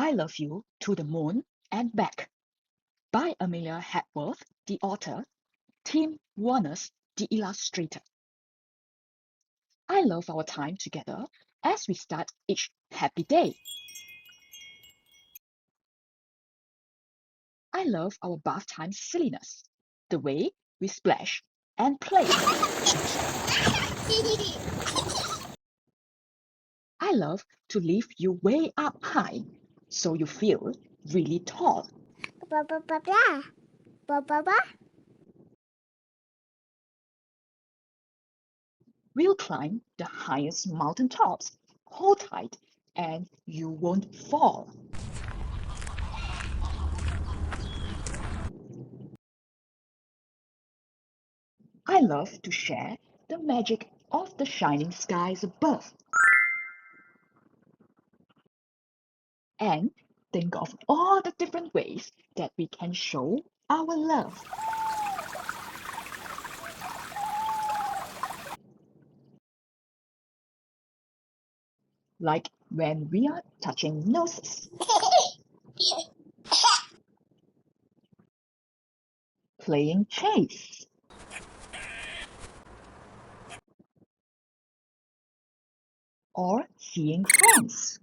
I Love You to the Moon and Back by Amelia Hepworth, the author, Tim Warners, the illustrator. I love our time together as we start each happy day. I love our bath time silliness, the way we splash and play. I love to lift you way up high so you feel really tall. Ba ba ba ba. Ba ba ba. We'll climb the highest mountain tops. Hold tight and you won't fall. I love to share the magic of the shining skies above and think of all the different ways that we can show our love. Like when we are touching noses, playing chase, or seeing friends.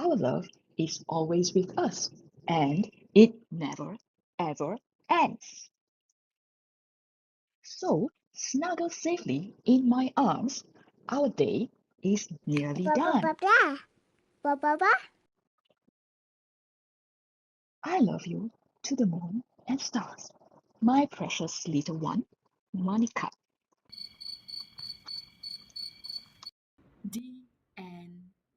Our love is always with us and it never ever ends. So snuggle safely in my arms. Our day is nearly Ba ba ba done. ba. Ba ba ba. I love you to the moon and stars, my precious little one, Monica.